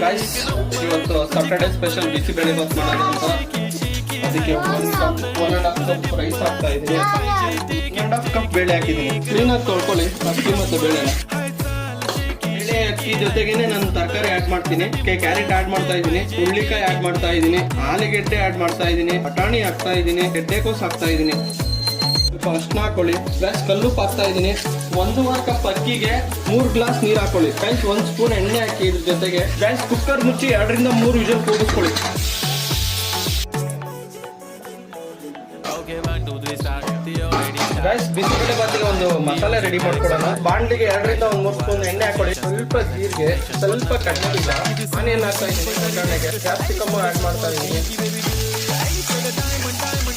Guys, ಇವತ್ತು Saturday special bisibele Baat ಮಾಡೋಣ ಅಂತ. ಅದಕ್ಕೆ 1.5 ಕಪ್ ರೈಸ್ ಹಾಕ್ತಾ ಇದ್ದೀನಿ. 1.5 ಕಪ್ ಬೇಳೆ ಹಾಕಿದ್ದೀನಿ. ಕ್ಲೀನಾಗಿ ತೊಳ್ಕೊಳ್ಳಿ ಅಕ್ಕಿ ಮತ್ತು ಬೇಳೆನ. ಬೇಳೆ ಅಕ್ಕಿ ಜೊತೆಗೇನೆ ನಾನು ತರಕಾರಿ ಆಡ್ ಮಾಡ್ತೀನಿ. ಕ್ಯಾರೆಟ್ ಆಡ್ ಮಾಡ್ತಾ ಇದ್ದೀನಿ, ಹುರುಳಿಕಾಯಿ ಆಡ್ ಮಾಡ್ತಾ ಇದ್ದೀನಿ, ಆಲೂಗೆಡ್ಡೆ ಆಡ್ ಮಾಡ್ತಾ ಇದ್ದೀನಿ, ಬಟಾಣಿ ಹಾಕ್ತಾ ಇದ್ದೀನಿ, ಗೆಡ್ಡೆಕೋಸು ಹಾಕ್ತಾ ಇದ್ದೀನಿ. ಸ್ವಲ್ಪ ಅರ್ಶಿನ ಹಾಕೊಳ್ಳಿ. ಗೈಸ್, ಕಲ್ಲುಪ್ಪು ಹಾಕ್ತಾ ಇದ್ದೀನಿ. 1.5 ಕಪ್ ಅಕ್ಕಿಗೆ 3 ಗ್ಲಾಸ್ ನೀರು ಹಾಕೊಳ್ಳಿ. ಗೈಸ್, 1 ಸ್ಪೂನ್ ಎಣ್ಣೆ ಹಾಕಿ ಇದ್ರ ಜೊತೆಗೆ. ಗೈಸ್, ಕುಕ್ಕರ್ ಮುಚ್ಚಿ 2 ರಿಂದ 3 ವಿಷಲ್ ಕೂಗಿಸ್ಕೊಳ್ಳಿ. ಗೈಸ್, ಬಿಸಿಬೇಳೆ ಬಾತಿಗೆ ಒಂದು ಮಸಾಲೆ ರೆಡಿ ಮಾಡ್ಕೊಡೋಣ. ಬಾಂಡ್ಲಿಗೆ 2 ರಿಂದ 3 ಸ್ಪೂನ್ ಎಣ್ಣೆ ಹಾಕೊಳ್ಳಿ. ಸ್ವಲ್ಪ ಜೀರಿಗೆ, ಸ್ವಲ್ಪ ಕಡಲೆಬೀಜ, ಆನಿಯನ್ ಹಾಕ್ತಾ ಇದ್ದೀನಿ, ಕ್ಯಾಪ್ಸಿಕಮ್ ಆಡ್ ಮಾಡ್ತಾ ಇದ್ದೀನಿ.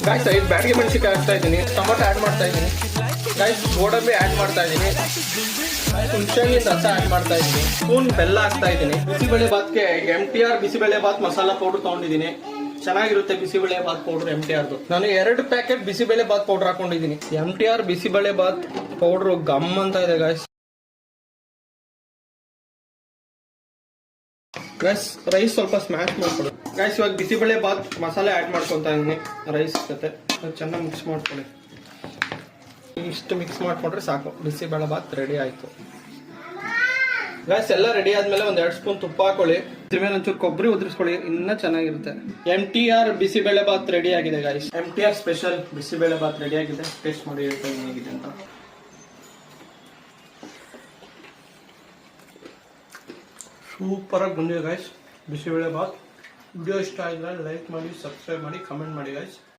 ಗೈಸ್, 5 ಬ್ಯಾಡಗಿ ಮೆಣಸಿನಕಾಯಿ ಹಾಕ್ತಾ ಇದ್ದೀನಿ, ಟೊಮೊಟೊ ಆಡ್ ಮಾಡ್ತಾ ಇದ್ದೀನಿ. ಗೈಸ್, ಗೋಡಂಬಿ ಆಡ್ ಮಾಡ್ತಾ ಇದ್ದೀನಿ. ಹುಣಸೆಹಣ್ಣಿನ ರಸ ಆಡ್ ಮಾಡ್ತಾ ಇದ್ದೀನಿ. ಸ್ಪೂನ್ ಬೆಲ್ಲ ಹಾಕ್ತಾ ಇದ್ದೀನಿ. ಬಿಸಿಬೇಳೆ ಬಾತ್ಗೆ MTR ಬಿಸಿಬೇಳೆ ಬಾತ್ ಮಸಾಲಾ ಪೌಡರ್ ತಗೊಂಡಿದ್ದೀನಿ. ಚೆನ್ನಾಗಿರುತ್ತೆ ಬಿಸಿಬೇಳೆ ಬಾತ್ ಪೌಡರ್ MTRದು. ನಾನು 2 ಪ್ಯಾಕೆಟ್ ಬಿಸಿಬೇಳೆ ಬಾತ್ ಪೌಡರ್ ಹಾಕೊಂಡಿದ್ದೀನಿ. MTR ಬಿಸಿಬೇಳೆ ಬಾತ್ ಪೌಡರ್ ಗಮ್ ಅಂತ ಇದೆ ಗೈಸ್. ಗೈಸ್, ರೈಸ್ ಸ್ವಲ್ಪ ಸ್ಮ್ಯಾಶ್ ಮಾಡ್ಕೊಳ್ಳಿ. ಗೈಸ್, ಇವಾಗ ಬಿಸಿಬೇಳೆ ಬಾತ್ ಮಸಾಲೆ ಆಡ್ ಮಾಡ್ಕೊತಾ ಇದ್ದೀನಿ ರೈಸ್ ಜೊತೆ. ಚೆನ್ನಾಗಿ ಮಿಕ್ಸ್ ಮಾಡ್ಕೊಳ್ಳಿ. ಇಷ್ಟು ಮಿಕ್ಸ್ ಮಾಡ್ಕೊಂಡ್ರೆ ಸಾಕು, ಬಿಸಿಬೇಳೆ ಬಾತ್ ರೆಡಿ ಆಯ್ತು. ಗೈಸ್, ಎಲ್ಲ ರೆಡಿ ಆದ್ಮೇಲೆ 1-2 ಸ್ಪೂನ್ ತುಪ್ಪ ಹಾಕೊಳ್ಳಿ. ಇದ್ರ ಮೇಲೆ ಒಂಚೂರು ಕೊಬ್ಬರಿ ಉದುರಿಸ್ಕೊಳ್ಳಿ, ಇನ್ನೂ ಚೆನ್ನಾಗಿರುತ್ತೆ. MTR ಬಿಸಿಬೇಳೆ ಬಾತ್ ರೆಡಿ ಆಗಿದೆ guys. MTR special bisibele bath ready ಆಗಿದೆ. ಟೇಸ್ಟ್ ಮಾಡಿ ಹೇಳ್ತಾ ಹೇಗಿದೆ ಅಂತ. ಸೂಪರ್ ಆಗಿ ಬಂದಿದೆ ಗೈಸ್ ಬಿಸಿಬೇಳೆ ಬಾತ್. ವಿಡಿಯೋ ಇಷ್ಟ ಆಗಿದ್ರೆ ಲೈಕ್ ಮಾಡಿ, ಸಬ್ಸ್ಕ್ರೈಬ್ ಮಾಡಿ, ಕಮೆಂಟ್ ಮಾಡಿ ಗೈಸ್.